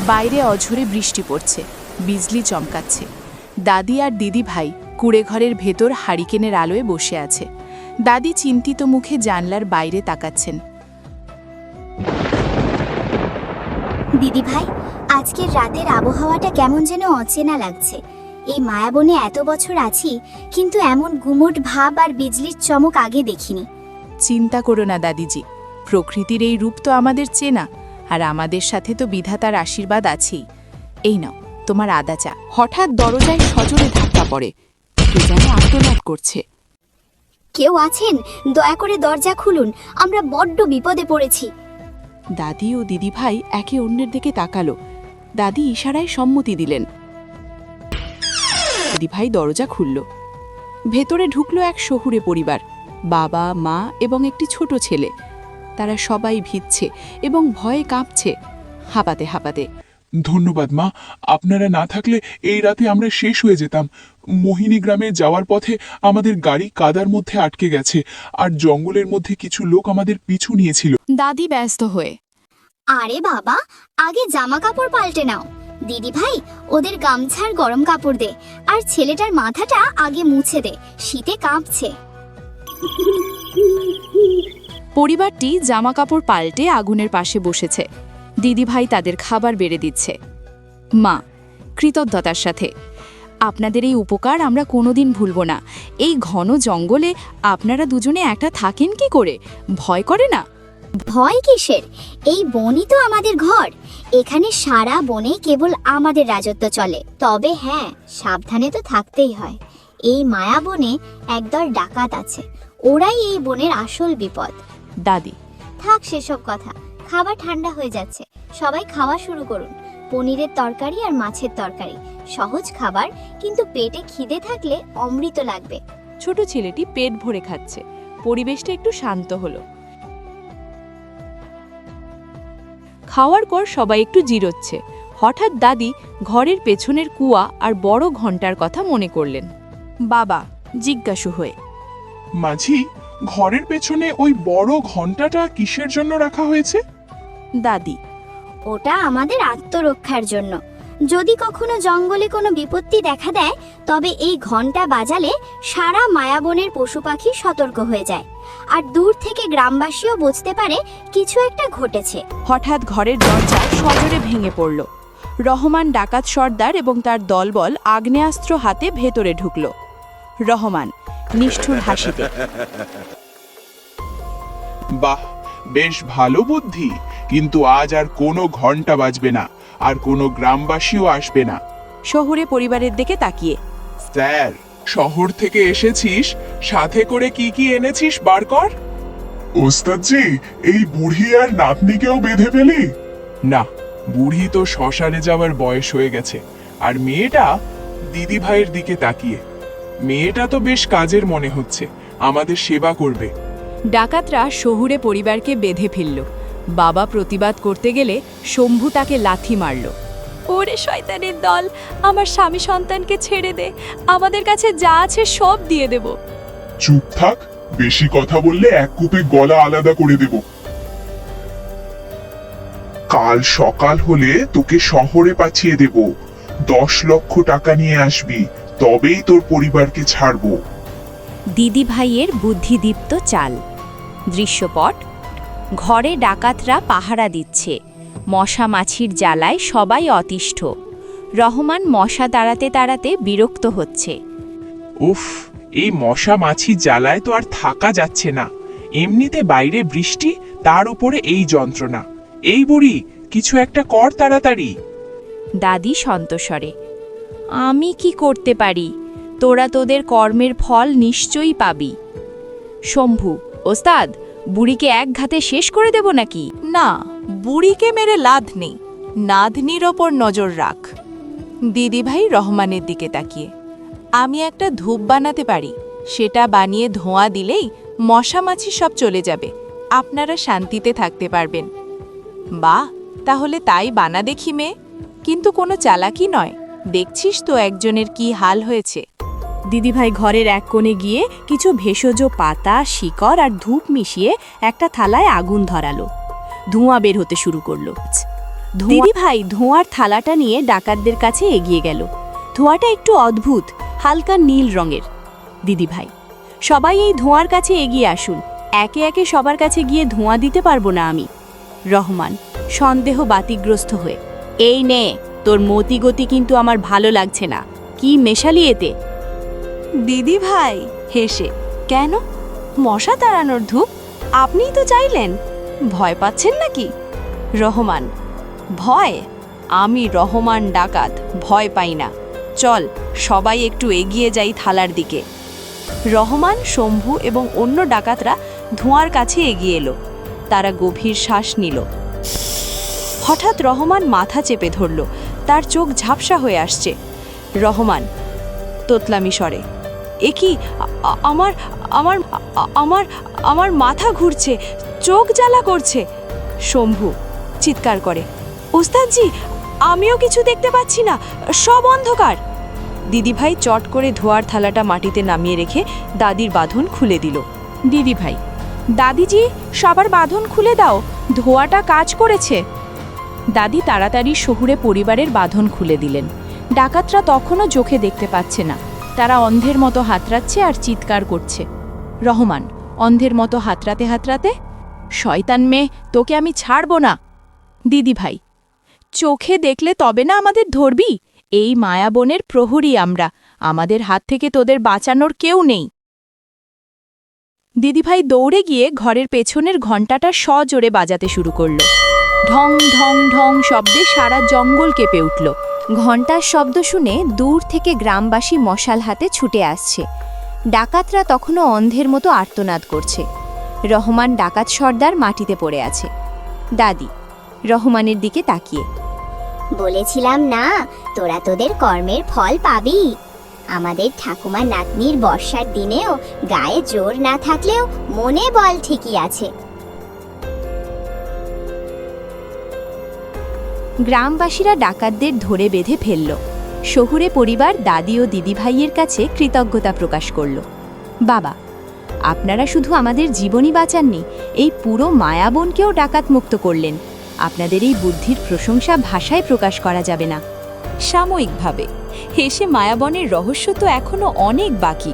বাইরে অঝোরে বৃষ্টি পড়ছে, বিজলি চমকাচ্ছে। দাদি আর দিদি ভাই কুঁড়েঘরের ভেতর হারিকেনের আলোয় বসে আছে। দাদি চিন্তিত মুখে জানলার বাইরে তাকাচ্ছেন। দিদি ভাই, আজকের রাতের আবহাওয়াটা কেমন যেন অচেনা লাগছে। এই মায়াবনে এত বছর আছি, কিন্তু এমন গুমোট ভাব আর বিজলির চমক আগে দেখিনি। চিন্তা করো না দাদিজি, প্রকৃতির এই রূপ তো আমাদের চেনা, আর আমাদের সাথে তো বিধাতার আশীর্বাদ আছেই। এই নাও তোমার আদা চা। হঠাৎ দরজায় সজোরে ধাক্কা পড়ে, কে যেন আর্তনাদ করছে। কেউ আছেন? দয়া করে দরজা খুলুন, আমরা বড্ড বিপদে পড়েছি। দাদি ও দিদি ভাই একে অন্যের দিকে তাকালো। দাদি ইশারায় সম্মতি দিলেন। দিদি ভাই দরজা খুলল। ভেতরে ঢুকলো এক শহুরে পরিবার, বাবা, মা এবং একটি ছোট ছেলে। তারা সবাই ভিজছে এবং ভয়ে কাঁপছে, হাঁপাতে হাঁপাতে। ধন্যবাদ মা, আপনারা না থাকলে এই রাতে আমরা শেষ হয়ে যেতাম। মোহিনী গ্রামে যাওয়ার পথে আমাদের গাড়ি কাদার মধ্যে আটকে গেছে, আর জঙ্গলের মধ্যে কিছু লোক আমাদের পিছু নিয়েছিল। দাদি ব্যস্ত হয়ে, আরে বাবা, আগে জামা কাপড় পাল্টে নাও। দিদি ভাই, ওদের গামছার গরম কাপড় দে, আর ছেলেটার মাথাটা আগে মুছে দে, শীতে কাঁপছে। পরিবারটি জামাকাপড় পাল্টে আগুনের পাশে বসেছে। দিদিভাই তাদের খাবার বেড়ে দিচ্ছে। মা কৃতজ্ঞতার সাথে, আপনাদের এই উপকার আমরা কোনোদিন ভুলব না। এই ঘন জঙ্গলে আপনারা দুজনে একটা থাকেন কি করে? ভয় করে না? ভয় কিসের? এই বনই তো আমাদের ঘর। এখানে সারা বনে কেবল আমাদের রাজত্ব চলে। তবে হ্যাঁ, সাবধানে তো থাকতেই হয়। এই মায়া বনে একদল ডাকাত আছে, ওরাই এই বনের আসল বিপদ। দাদি, থাক সেসব কথা, খাবার ঠান্ডা হয়ে যাচ্ছে, সবাই খাওয়া শুরু করুন। পনিরের তরকারি আর মাছের তরকারি, সহজ খাবার, কিন্তু পেটে খিদে থাকলে অমৃত লাগবে। ছোট ছেলেটি পেট ভরে খাচ্ছে। পরিবেশটা একটু শান্ত হলো। খাওয়ার পর সবাই একটু জিরোচ্ছে। হঠাৎ দাদি ঘরের পেছনের কুয়া আর বড় ঘণ্টার কথা মনে করলেন। বাবা জিজ্ঞাসু হয়ে, মাঝি, ঘরের পেছনে ওই বড় ঘণ্টাটা কিসের জন্য রাখা হয়েছে? দাদি, ওটা আমাদের আত্মরক্ষার জন্য। যদি কখনো জঙ্গলে কোনো বিপত্তি দেখা দেয়, তবে এই ঘণ্টা বাজালে সারা মায়াবনের পশু পাখি সতর্ক হয়ে যায়, আর দূর থেকে গ্রামবাসীও বুঝতে পারে কিছু একটা ঘটেছে। হঠাৎ ঘরের দরজা সজোরে ভেঙে পড়ল। রহমান ডাকাত সর্দার এবং তার দলবল আগ্নেয়াস্ত্র হাতে ভেতরে ঢুকল। রহমান নিষ্ঠুর হাসিতে, বাহ, বেশ ভালো বুদ্ধি, কিন্তু আজ আর কোনো ঘন্টা বাজবে না, আর কোনো গ্রামবাসীও আসবে না। শহুরে পরিবারের দিকে তাকিয়ে, স্যার, শহর থেকে এসেছিস, সাথে করে কি কি এনেছিস বার কর। ওস্তাদজি, এই বুড়ি আর নাতনিকেও বেঁধে ফেলি? না, বুড়ি তো শ্মশানে যাওয়ার বয়স হয়ে গেছে। আর মেয়েটা? দিদি ভাইয়ের দিকে তাকিয়ে, মেয়েটা তো বেশ কাজের মনে হচ্ছে, আমাদের সেবা করবে। ডাকাতরা শহুরে পরিবারকে বেঁধে ফেলল। বাবা প্রতিবাদ করতে গেলে শম্ভু তাকে লাথি মারল। ওরে শয়তানের দল, আমার স্বামী সন্তানকে ছেড়ে দে, আমাদের কাছে যা আছে সব দিয়ে দেব। চুপ থাক, বেশি কথা বললে এক কূপে গলা আলাদা করে দেব। কাল সকাল হলে তোকে শহরে পাঠিয়ে দেব। 10 লক্ষ টাকা নিয়ে আসবি, তবেই তোর পরিবারকে ছাড়বো। দিদি ভাইয়ের বুদ্ধিদীপ্ত চাল। দৃশ্যপট, ঘরে ডাকাতরা পাহারা দিচ্ছে। মশা মাছির জ্বালায় সবাই অতিষ্ঠ। রহমান মশা তাড়াতে তাড়াতে বিরক্ত হচ্ছে। উফ, এই মশা মাছি জ্বালায় তো আর থাকা যাচ্ছে না। এমনিতে বাইরে বৃষ্টি, তার উপরে এই যন্ত্রণা। এই বুড়ি, কিছু একটা কর তাড়াতাড়ি। দাদি সন্তস্বরে, আমি কি করতে পারি? তোরা তোদের কর্মের ফল নিশ্চয়ই পাবি। শম্ভু, ওস্তাদ, বুড়িকে এক ঘাতে শেষ করে দেব নাকি? না, বুড়িকে মেরে লাভ নেই, নাতনির ওপর নজর রাখ। দিদিভাই রহমানের দিকে তাকিয়ে, আমি একটা ধূপ বানাতে পারি, সেটা বানিয়ে ধোঁয়া দিলেই মশা মাছি সব চলে যাবে, আপনারা শান্তিতে থাকতে পারবেন। বাহ, তাহলে তাই বানা দেখি মেয়ে, কিন্তু কোনো চালাকি নয়। দেখছিস তো একজনের কি হাল হয়েছে। দিদিভাই ঘরের এক কোণে গিয়ে কিছু ভেষজ পাতা, শিকড় আর ধূপ মিশিয়ে একটা থালায় আগুন ধরালো। ধোঁয়া বের হতে শুরু করলো। দিদি ভাই ধোঁয়ার থালাটা নিয়ে ডাকাতদের কাছে এগিয়ে গেল। ধোঁয়াটা একটু অদ্ভুত, হালকা নীল রঙের। দিদি ভাই, সবাই এই ধোঁয়ার কাছে এগিয়ে আসুন। একে একে সবার কাছে গিয়ে ধোঁয়া দিতে পারবো না আমি। রহমান সন্দেহ বাতিগ্রস্ত হয়ে, এই নে, তোর মতিগতি কিন্তু আমার ভালো লাগছে না। কি মেশালি এতে? দিদি ভাই হেসে, কেন? মশা তাড়ানোর ধূপ? আপনিই তো চাইলেন। ভয় পাচ্ছেন নাকি? রহমান, ভয়? আমি রহমান ডাকাত, ভয় পাই না। চল সবাই একটু এগিয়ে যাই থালার দিকে। রহমান, শম্ভু এবং অন্য ডাকাতরা ধোঁয়ার কাছে এগিয়ে এলো। তারা গভীর শ্বাস নিল। হঠাৎ রহমান মাথা চেপে ধরল। তার চোখ ঝাপসা হয়ে আসছে। রহমান তোতলামি স্বরে, এ কি? আমার আমার আমার আমার মাথা ঘুরছে, চোখ জ্বালা করছে। শম্ভু চিৎকার করে, ওস্তাদজি, আমিও কিছু দেখতে পাচ্ছি না, সব অন্ধকার। দিদিভাই চট করে ধোয়ার থালাটা মাটিতে নামিয়ে রেখে দাদির বাঁধন খুলে দিল। দিদিভাই, দাদিজি, সবার বাঁধন খুলে দাও, ধোয়াটা কাজ করেছে। দাদি তাড়াতাড়ি শহুরে পরিবারের বাঁধন খুলে দিলেন। ডাকাতরা তখনও চোখে দেখতে পাচ্ছে না। তারা অন্ধের মতো হাতড়াচ্ছে আর চিৎকার করছে। রহমান অন্ধের মতো হাতড়াতে হাতড়াতে, শয়তান মেয়ে, তোকে আমি ছাড়ব না। দিদিভাই, চোখে দেখলে তবে না আমাদের ধরবি? এই মায়াবনের প্রহরী আমরা, আমাদের হাত থেকে তোদের বাঁচানোর কেউ নেই। দিদিভাই দৌড়ে গিয়ে ঘরের পেছনের ঘণ্টাটা সজোরে বাজাতে শুরু করল। ঢং ঢং ঢং শব্দে সারা জঙ্গল কেঁপে উঠল। ঘণ্টার শব্দ শুনে দূর থেকে গ্রামবাসী মশাল হাতে ছুটে আসছে। ডাকাতরা তখনও অন্ধের মতো আর্তনাদ করছে। রহমান ডাকাত সর্দার মাটিতে পড়ে আছে। দাদি রহমানের দিকে তাকিয়ে, বলেছিলাম না, তোরা তোদের কর্মের ফল পাবি। আমাদের ঠাকুমা নাতনির বর্ষার দিনেও গায়ে জোর না থাকলেও মনে বল ঠিকই আছে। গ্রামবাসীরা ডাকাতদের ধরে বেঁধে ফেলল। শহুরে পরিবার দাদি ও দিদিভাইয়ের কাছে কৃতজ্ঞতা প্রকাশ করল। বাবা, আপনারা শুধু আমাদের জীবনই বাঁচাননি, এই পুরো মায়াবনকেও ডাকাত মুক্ত করলেন। আপনাদের এই বুদ্ধির প্রশংসা ভাষায় প্রকাশ করা যাবে না। সাময়িকভাবে হেসে, মায়াবনের রহস্য তো এখনো অনেক বাকি।